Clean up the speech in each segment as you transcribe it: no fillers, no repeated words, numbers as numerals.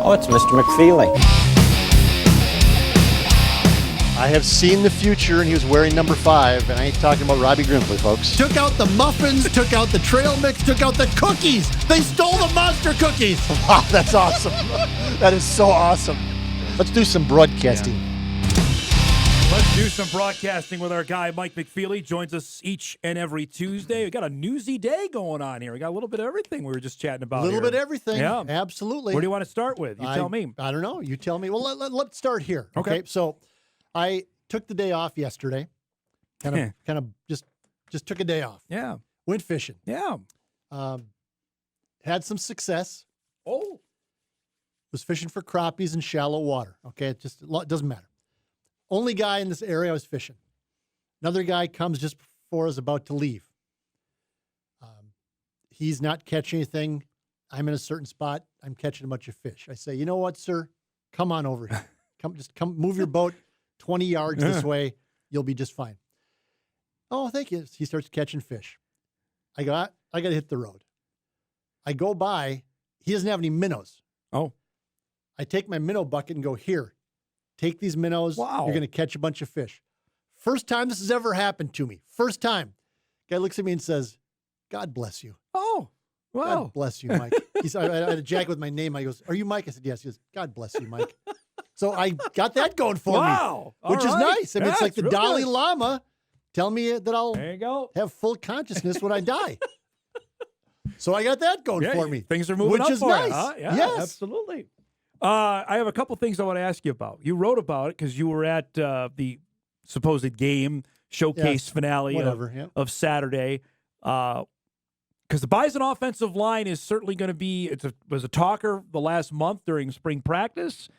Oh, it's Mr. McFeely. I have seen the future, and he was wearing number 5, and I ain't talking about Robbie Grimsley, folks. Took out the muffins, took out the trail mix, took out the cookies. They stole the monster cookies. Wow, that's awesome. That is so awesome. Let's do some broadcasting. Let's do some broadcasting with our guy, Mike McFeely. Joins us each and every Tuesday. We got a newsy day going on here. We got a little bit of everything we were just chatting about. A little here. bit of everything. Yeah. Absolutely. Where do you want to start with? You tell me. I don't know. You tell me. Well, let's start here. Okay. So I took the day off yesterday. Kind of just took a day off. Yeah. Went fishing. Yeah. Had some success. Oh. Was fishing for crappies in shallow water. Okay. It doesn't matter. Only guy in this area I was fishing. Another guy comes just before I was about to leave. He's not catching anything. I'm in a certain spot. I'm catching a bunch of fish. I say, you know what, sir? Come on over here. Come, move your boat 20 yards this way. You'll be just fine. Oh, thank you. He starts catching fish. I got to hit the road. I go by. He doesn't have any minnows. Oh. I take my minnow bucket and go, here. Take these minnows. Wow. You're going to catch a bunch of fish. First time this has ever happened to me. First time. Guy looks at me and says, God bless you. Oh, wow. God bless you, Mike. I had a jacket with my name. I goes, are you Mike? I said, yes. He goes, God bless you, Mike. So I got that going for me. Which is nice. I mean, it's like the Dalai Lama telling me that I'll there you go. have full consciousness when I die. So I got that going for me. Things are moving which up is for nice. you, huh? Yeah, yes. Absolutely. I have a couple things I want to ask you about. You wrote about it because you were at the supposed game showcase finale of Saturday. Because the Bison offensive line is certainly going to be was a talker the last month during spring practice.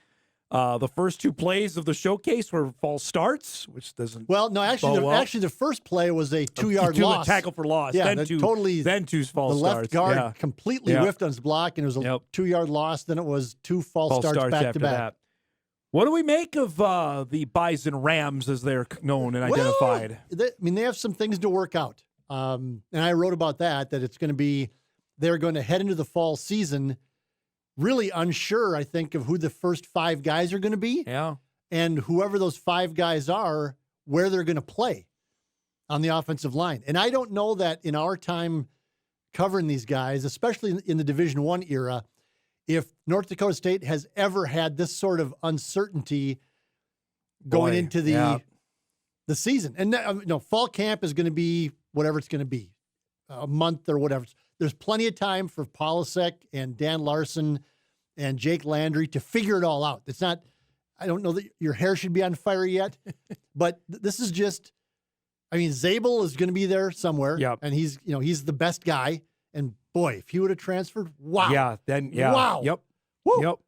The first 2 plays of the showcase were false starts, which doesn't. Well, no, actually, the first play was a 2-yard loss. Tackle for loss. Yeah, then two false starts. The left guard completely whiffed on his block, and it was a 2-yard loss. Then it was 2 false starts back to back. What do we make of the Bison Rams, as they're known and identified? They have some things to work out. And I wrote about that it's going to be, they're going to head into the fall season really unsure, I think, of who the first 5 guys are going to be. Yeah. And whoever those 5 guys are, where they're going to play on the offensive line. And I don't know that in our time covering these guys, especially in the Division I era, if North Dakota State has ever had this sort of uncertainty going into the season. And fall camp is going to be whatever it's going to be, a month or whatever. There's plenty of time for Polasek and Dan Larson and Jake Landry to figure it all out. It's not, I don't know that your hair should be on fire yet, but this is just, Zabel is going to be there somewhere. Yep. And he's the best guy. And boy, if he would have transferred, wow. Wow. Yep. Woo. Yep.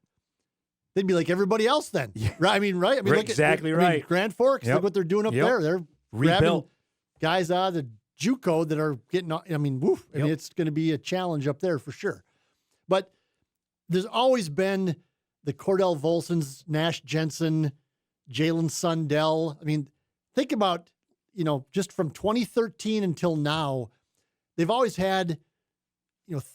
They'd be like everybody else then. Yeah. Right? Look exactly at, right. Grand Forks, look what they're doing up there. They're grabbing guys out of the JUCO that are getting, it's going to be a challenge up there for sure. But there's always been the Cordell Volsons, Nash Jensen, Jalen Sundell. Think about, just from 2013 until now, they've always had,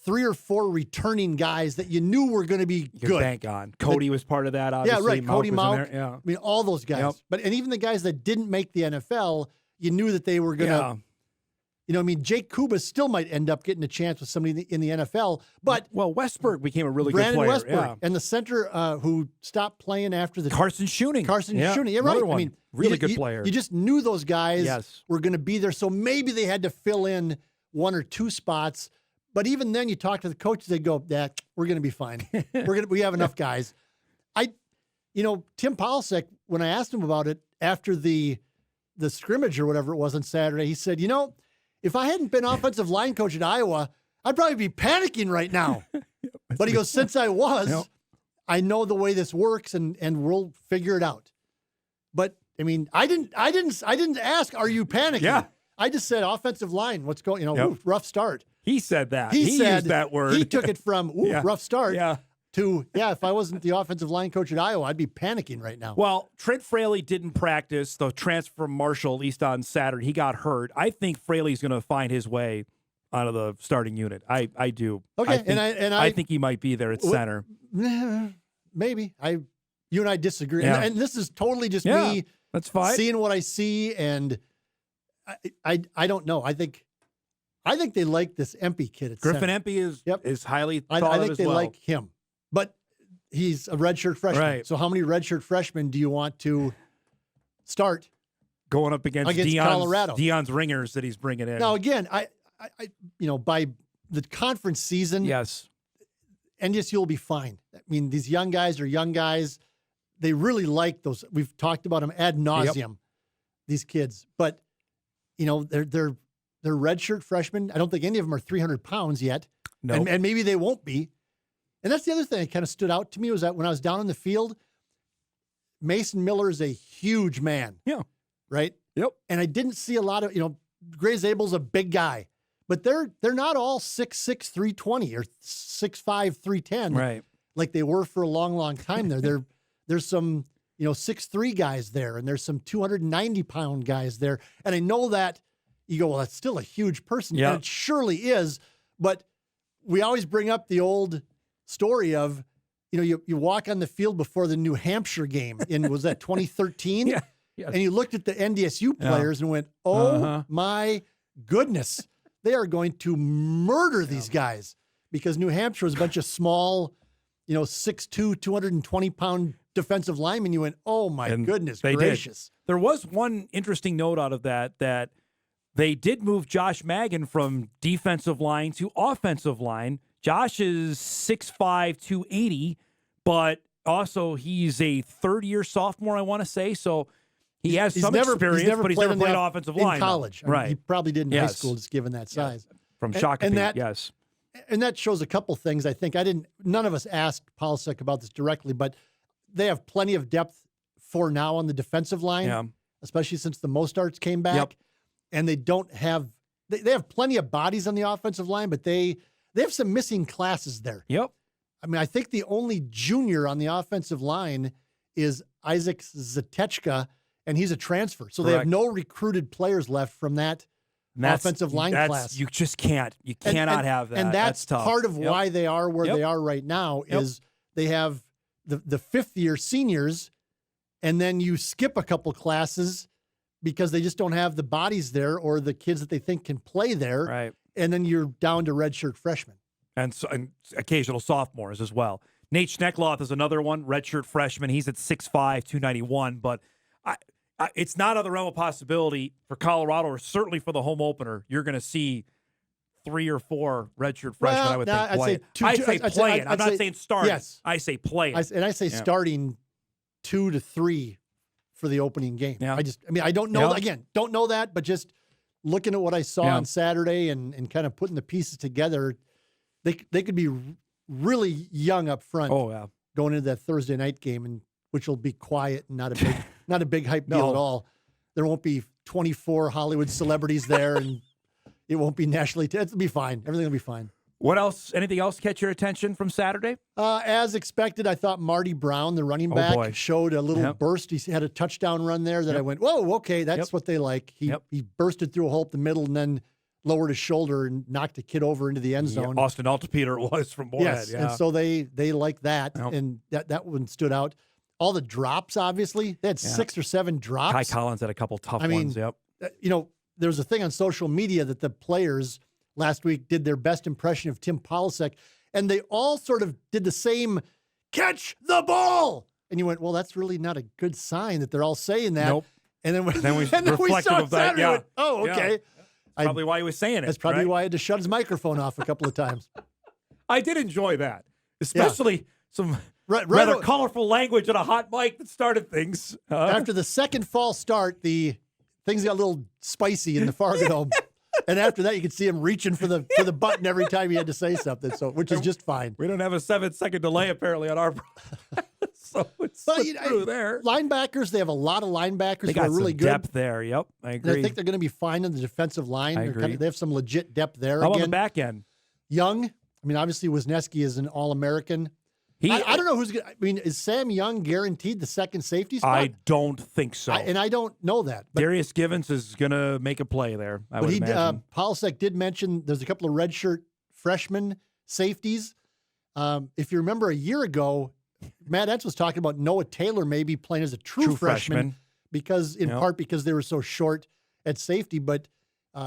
3 or 4 returning guys that you knew were going to be good. Bank on. Cody was part of that, obviously. Yeah, right. Cody Mauk. Yeah. All those guys. Yep. And even the guys that didn't make the NFL, you knew that they were going to. Jake Kuba still might end up getting a chance with somebody in the NFL, but Westberg became a really Brandon good player. Westberg, and the center who stopped playing after the Carson Schuning. Yeah, right. One. Really good player. You just knew those guys Yes. were going to be there, so maybe they had to fill in 1 or 2 spots. But even then, you talk to the coaches, they go, "Yeah, we're going to be fine. We have enough guys." Tim Polasek, when I asked him about it after the scrimmage or whatever it was on Saturday, he said, if I hadn't been offensive line coach at Iowa, I'd probably be panicking right now. But he goes, since I was, I know the way this works, and we'll figure it out. But I didn't ask, are you panicking? Yeah. I just said offensive line. What's going? Rough start. He said that. He said, used that word. He took it from rough start. Yeah. To, if I wasn't the offensive line coach at Iowa, I'd be panicking right now. Well, Trent Fraley didn't practice, the transfer from Marshall, at least on Saturday. He got hurt. I think Fraley's going to find his way of the starting unit. I do. Okay, I think he might be there at center. Maybe. You and I disagree. Yeah. And this is totally just Yeah, me that's fine. seeing what I see, and I don't know. I think they like this Empey kid at Griffin center. Empey is highly thought I of think as they well. like him. But he's a redshirt freshman. Right. So how many redshirt freshmen do you want to start? Going up against Colorado. Deion's ringers that he's bringing in. Now, again, I by the conference season, yes, NDSU will be fine. I mean, these young guys are young guys. They really like those. We've talked about them ad nauseum, these kids. But, they're redshirt freshmen. I don't think any of them are 300 pounds yet. No. And maybe they won't be. And that's the other thing that kind of stood out to me was that when I was down in the field, Mason Miller is a huge man. Yeah. Right? Yep. And I didn't see a lot of, Gray Zabel's a big guy. But they're not all 6'6", 320 or 6'5", 310. Right. Like they were for a long, long time there. There's some, 6'3" guys there, and there's some 290-pound guys there. And I know that you go, well, that's still a huge person. Yeah. And it surely is. But we always bring up the old story of, you walk on the field before the New Hampshire game was that 2013? Yeah. Yes. And you looked at the NDSU players and went, oh my goodness, they are going to murder these guys, because New Hampshire was a bunch of small, 6'2", 220-pound defensive linemen. You went, oh my goodness gracious. There was one interesting note out of that they did move Josh Maggin from defensive line to offensive line. Josh is 6'5", 280, but also he's a third-year sophomore, I want to say. So he has some experience, but he's never played offensive line. In college. Right. He probably did in high school, just given that size. From Shakopee, yes. And that shows a couple things. I think none of us asked Polasek about this directly, but they have plenty of depth for now on the defensive line, especially since the Mostarts came back. Yep. And they don't have, they have plenty of bodies on the offensive line, but they have some missing classes there. Yep. I mean, I think the only junior on the offensive line is Isaac Zatechka, and he's a transfer. So they have no recruited players left from that offensive line class. You just can't. You cannot have that. And that's tough. part of why they are where they are right now is they have the fifth-year seniors, and then you skip a couple classes because they just don't have the bodies there or the kids that they think can play there. Right. And then you're down to redshirt freshmen. And occasional sophomores as well. Nate Schneckloth is another one, redshirt freshman. He's at 6'5", 291. But it's not out of the realm of possibility for Colorado, or certainly for the home opener, you're going to see 3 or 4 redshirt freshmen, I would think, play. I'd say playing. I'm not saying starting. Yes. I say playing. And I say starting 2 to 3 for the opening game. Yeah. I don't know. Again, don't know that, but just looking at what I saw on Saturday and kind of putting the pieces together, they could be really young up front. Oh yeah, going into that Thursday night game, and which will be quiet and not a big hype deal at all. There won't be 24 Hollywood celebrities there, and it won't be nationally. It'll be fine. Everything will be fine. What else? Anything else catch your attention from Saturday? As expected, I thought Marty Brown, the running back, showed a little burst. He had a touchdown run there that I went, whoa, okay, that's what they like. He bursted through a hole up the middle and then lowered his shoulder and knocked a kid over into the end zone. Austin Altapeter was from Moorhead. Yes, and so they like that, and that one stood out. All the drops, obviously. They had 6 or 7 drops. Kai Collins had a couple tough ones, there was a thing on social media that the players last week did their best impression of Tim Polasek, and they all sort of did the same, catch the ball. And you went, well, that's really not a good sign that they're all saying that. Nope. And then we reflective saw of that. Saturday, went, oh, okay. Yeah. That's probably why he was saying it. That's probably why he had to shut his microphone off a couple of times. I did enjoy that, especially some rather colorful language and a hot mic that started things. After the second false start, the things got a little spicy in the Fargo Dome. And after that, you could see him reaching for the button every time he had to say something, which is just fine. We don't have a 7-second delay, apparently, on our so it's through there. Linebackers, they have a lot of linebackers they got who are really some good. Depth there, yep, I agree. And I think they're going to be fine on the defensive line. I agree. They have some legit depth there. How about the back end? Young. I mean, obviously, Wisniewski is an All-American. I don't know who's going to. I mean, is Sam Young guaranteed the second safety spot? I don't think so. I don't know that. But, Darius Givens is going to make a play there, I would imagine. Polsek did mention there's a couple of redshirt freshman safeties. If you remember a year ago, Matt Entz was talking about Noah Taylor maybe playing as a true freshman because, in part, because they were so short at safety. But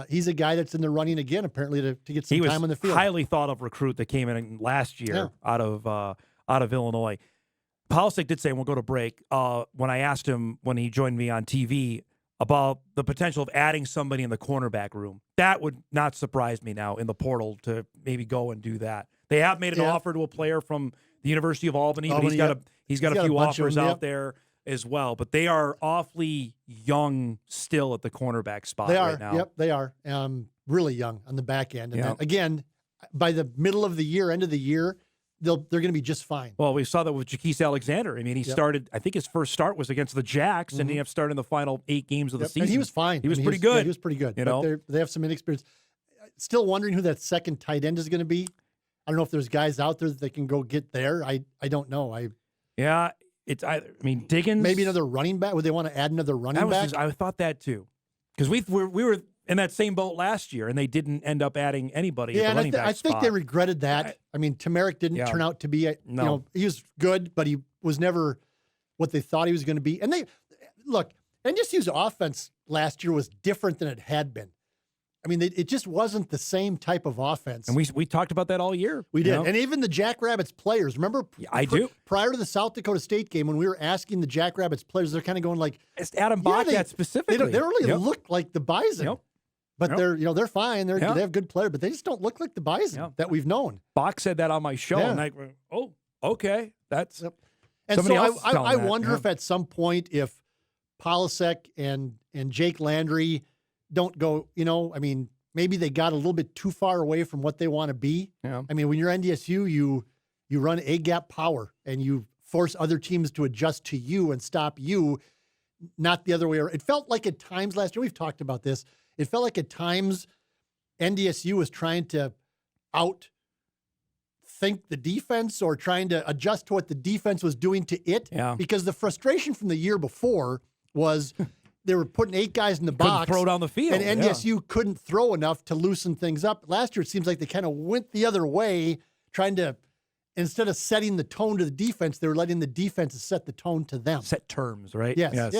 he's a guy that's in the running again, apparently, to get some time on the field. He was highly thought of recruit that came in last year out of Illinois. Polsek did say, and we'll go to break, when I asked him when he joined me on TV about the potential of adding somebody in the cornerback room. That would not surprise me now in the portal to maybe go and do that. They have made an offer to a player from the University of Albany, but he's got a few offers out there as well. But they are awfully young still at the cornerback spot right now. Yep, they are. Really young on the back end. And then, again, by the middle of the year, end of the year, they're going to be just fine. Well, we saw that with Jaquise Alexander. I mean, he started, I think his first start was against the Jacks, and he ended up starting the final 8 games of the season. And he was fine. He was pretty good. Yeah, he was pretty good. But they have some inexperience. Still wondering who that second tight end is going to be. I don't know if there's guys out there that can go get there. I don't know. Diggins. Maybe another running back. Would they want to add another running back? I thought that too. Because we were in that same boat last year, and they didn't end up adding anybody at the running back spot. I think they regretted that. Tamarick didn't turn out to be, he was good, but he was never what they thought he was going to be. And NDSU's offense last year was different than it had been. I mean, it just wasn't the same type of offense. And we talked about that all year. We did. And even the Jackrabbits players, remember? I do. Prior to the South Dakota State game, when we were asking the Jackrabbits players, they're kind of going like, it's Adam Bobcat specifically. They don't really look like the Bison. But they're fine. They have good players, but they just don't look like the Bison that we've known. Bach said that on my show, and I go, "Oh, okay, that's." And so I wonder if at some point, if Polsek and Jake Landry don't go, maybe they got a little bit too far away from what they want to be. Yeah. I mean, when you're NDSU, you run A-gap power, and you force other teams to adjust to you and stop you, not the other way around. It felt like at times last year, we've talked about this. It felt like at times NDSU was trying to outthink the defense or trying to adjust to what the defense was doing to it. Yeah. Because the frustration from the year before was they were putting 8 guys in the box. Couldn't throw down the field. And NDSU couldn't throw enough to loosen things up. Last year, it seems like they kind of went the other way, trying to, instead of setting the tone to the defense, they were letting the defense set the tone to them. Set terms, right? Yes.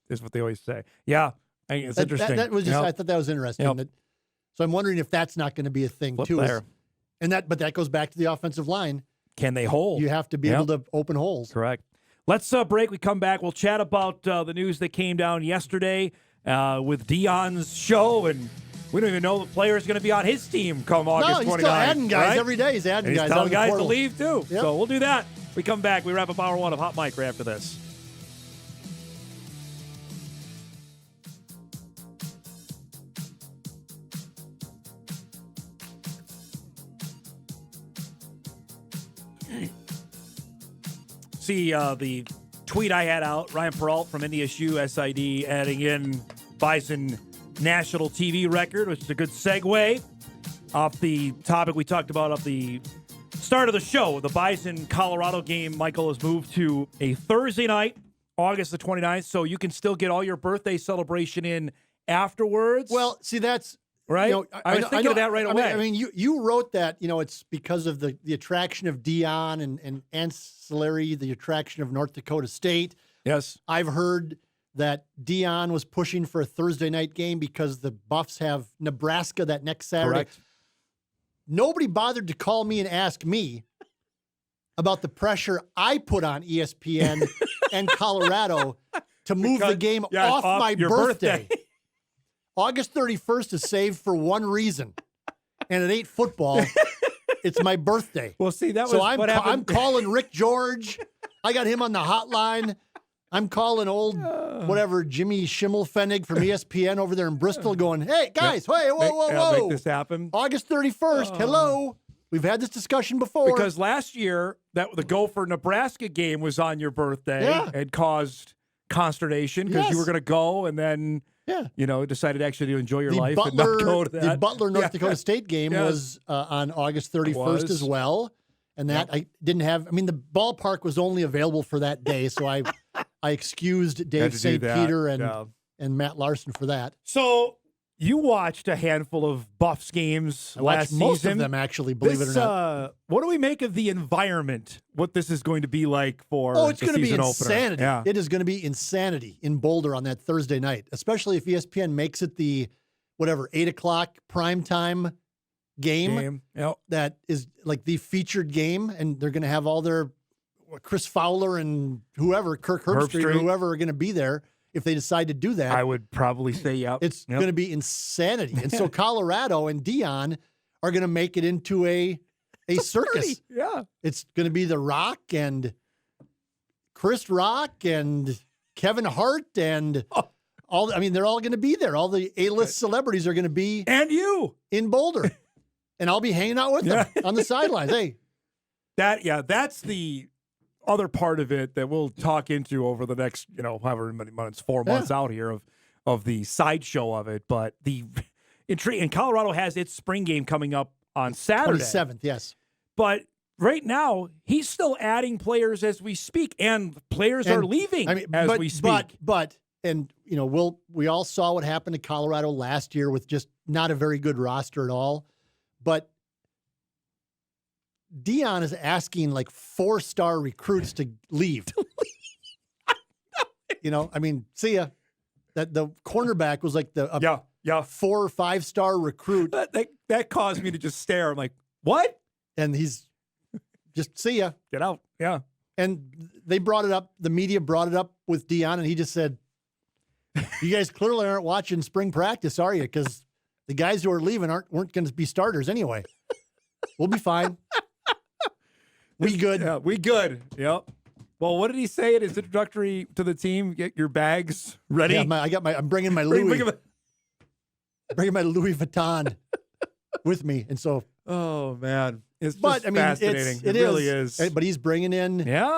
Is what they always say. Yeah. It's interesting. That was just, I thought that was interesting. So I'm wondering if that's not going to be a thing too. But that goes back to the offensive line. Can they hold? You have to be able to open holes. Correct. Let's break. We come back. We'll chat about the news that came down yesterday with Dion's show, and we don't even know the player is going to be on his team come August 29th. He's still adding guys every day. He's adding guys. He's telling guys to leave too. Yep. So we'll do that. We come back. We wrap up hour 1 of Hot Mic right after this. See the tweet I had out, Ryan Peralt from NDSU SID adding in Bison national TV record, which is a good segue off the topic we talked about at the start of the show. The Bison-Colorado game, Michael, has moved to a Thursday night, August the 29th, so you can still get all your birthday celebration in afterwards. Well, see, that's... Right? I was thinking of that right away. I mean, you wrote that, it's because of the attraction of Dion and ancillary, the attraction of North Dakota State. Yes. I've heard that Dion was pushing for a Thursday night game because the Buffs have Nebraska that next Saturday. Correct. Nobody bothered to call me and ask me about the pressure I put on ESPN and Colorado to move the game off my birthday. August 31st is saved for one reason, and it ain't football. It's my birthday. Well, see, that was so what happened. I'm calling Rick George. I got him on the hotline. I'm calling old Jimmy Schimmelfennig from ESPN over there in Bristol going, hey, guys, whoa. Make this happen. August 31st, hello. We've had this discussion before. Because last year, the Gopher-Nebraska game was on your birthday and caused consternation because you were going to go and then... decided actually to enjoy your life and not go to that. The Butler North Dakota State game was on August 31st as well. And that I didn't have. I mean, the ballpark was only available for that day, so I excused Dave St. Peter and Matt Larson for that. So you watched a handful of Buffs games last season. Most of them, actually, believe it or not. What do we make of the environment? What this is going to be like for it's going to be insanity. Yeah. It is going to be insanity in Boulder on that Thursday night, especially if ESPN makes it the 8 o'clock primetime game. Yep. That is like the featured game, and they're going to have all their Chris Fowler and whoever, Kirk Herbstreit, or whoever are going to be there if they decide to do that. I would probably say, It's going to be insanity. And so Colorado and Dion are going to make it into a circus. Yeah. It's going to be The Rock and Chris Rock and Kevin Hart and all. I mean, they're all going to be there. All the A-list celebrities are going to be and you in Boulder. And I'll be hanging out with them on the sidelines. Hey, that's the other part of it that we'll talk into over the next, however many months, 4 months out here of the sideshow of it. But and Colorado has its spring game coming up on Saturday, 27th. Yes, but right now he's still adding players as we speak, and players are leaving as we speak. But we all saw what happened to Colorado last year with just not a very good roster at all. But Dion is asking like 4-star recruits to leave. See ya. That the cornerback was like the 4 or 5-star recruit. That caused me to just stare. I'm like, what? And he's just see ya. Get out. Yeah. And they brought it up. The media brought it up with Dion, and he just said, "You guys clearly aren't watching spring practice, are you? Because the guys who are leaving weren't going to be starters anyway. We'll be fine. We good. Yeah, we good. Yep. Well, what did he say in his introductory to the team? Get your bags ready. Yeah, I'm bringing my Louis. Bringing my Louis Vuitton with me, and so. Oh man, it's fascinating. It really is. But he's bringing in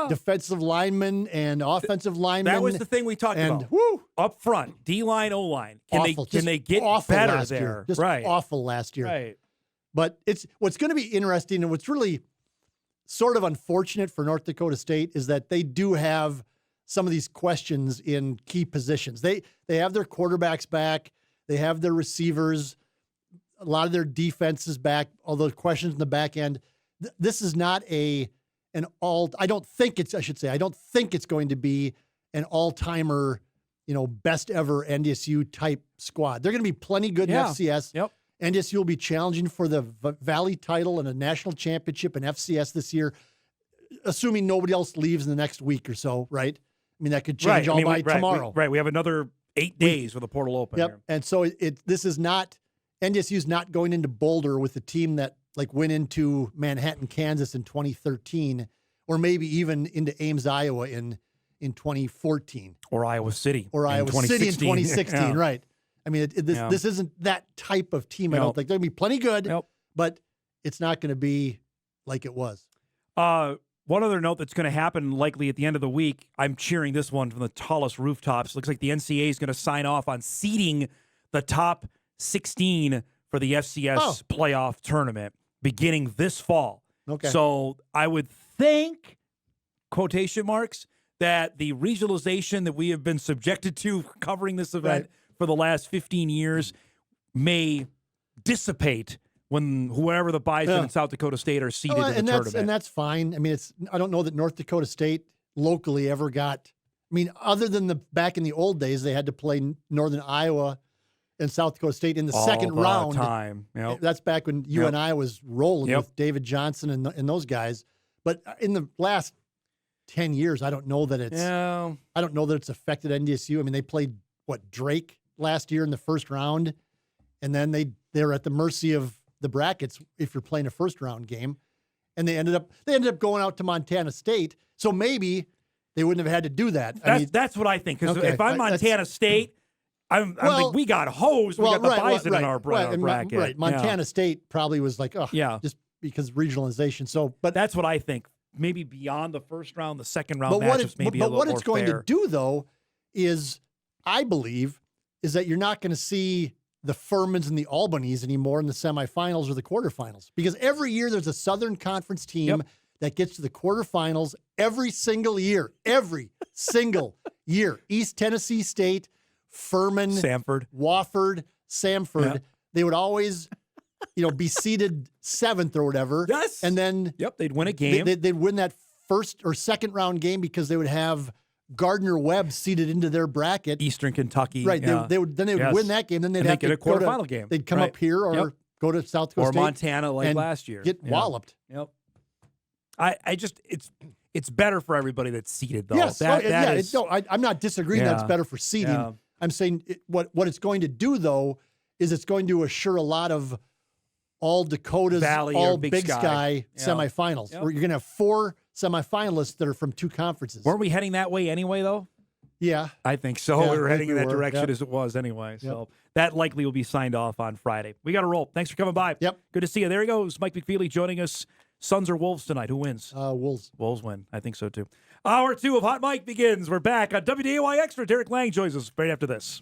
defensive linemen and offensive linemen. That was the thing we talked about. Up front, D-line, O-line. Can they get better there? Just awful last year. Right. But what's going to be interesting, and what's really sort of unfortunate for North Dakota State is that they do have some of these questions in key positions. They have their quarterbacks back. They have their receivers. A lot of their defense is back. All those questions in the back end. This is not I don't think it's going to be an all-timer, best ever NDSU type squad. They're going to be plenty good in FCS. Yep. NDSU will be challenging for the Valley title and a national championship in FCS this year, assuming nobody else leaves in the next week or so, right? I mean, that could change by tomorrow. We have another 8 days with the portal open. Yep. Here. And so this is not, NDSU's not going into Boulder with a team that went into Manhattan, Kansas in 2013, or maybe even into Ames, Iowa in 2014. Or Iowa City. Or Iowa City in 2016, right. I mean, this isn't that type of team. I don't think. They're going to be plenty good, but it's not going to be like it was. One other note that's going to happen likely at the end of the week, I'm cheering this one from the tallest rooftops. Looks like the NCAA is going to sign off on seeding the top 16 for the FCS playoff tournament beginning this fall. Okay. So I would think, quotation marks, that the regionalization that we have been subjected to covering this event for the last 15 years may dissipate when whoever the Bison and South Dakota State are seeded in the tournament. And that's fine. I mean, I don't know that North Dakota State locally ever got, other than back in the old days, they had to play Northern Iowa and South Dakota State in the second round. That's back when UNI was rolling with David Johnson and those guys. But in the last 10 years, I don't know that it's affected NDSU. I mean, they played Drake last year in the first round, and then they're at the mercy of the brackets if you're playing a first round game, and they ended up going out to Montana State. So maybe they wouldn't have had to do that. That's what I think. Because if I'm Montana State, I'm like, we got hosed. We got the Bison in our bracket. Right. Montana State probably was like, just because regionalization. So, but that's what I think. Maybe beyond the first round, the second round matchups maybe a little more fair. But what it's going to do, though, is I believe is that you're not going to see the Furmans and the Albanese anymore in the semifinals or the quarterfinals, because every year there's a Southern Conference team that gets to the quarterfinals every single year. Every single year. East Tennessee State, Furman, Samford, Wofford, Samford. Yeah. They would always, be seeded 7th or whatever. Yes. And then they'd win a game. They'd win that first or second round game because they would have Gardner Webb seeded into their bracket. Eastern Kentucky. Right. Yeah. They would win that game. Then they'd have get to a quarterfinal game. They'd come up here or go to South Dakota or State Montana like last year. Get walloped. Yep. I just it's better for everybody that's seeded though. Yes. I'm not disagreeing that it's Yeah. better for seeding. Yeah. I'm saying what it's going to do though is it's going to assure a lot of all Dakota's, Valley all or Big Sky Yeah. semifinals. Yep. Where you're going to have 4 semifinalists that are from 2 conferences. Weren't we heading that way anyway though? Yeah. I think so. Yeah, we were I heading think in that we were. direction Yep. as it was anyway. So that likely will be signed off on Friday. We got to roll. Thanks for coming by. Yep. Good to see you. There he goes. Mike McFeely joining us. Suns or Wolves tonight? Who wins? Wolves. Wolves win. I think so too. Hour 2 of Hot Mike begins. We're back on WDAY Extra. Derek Lang joins us right after this.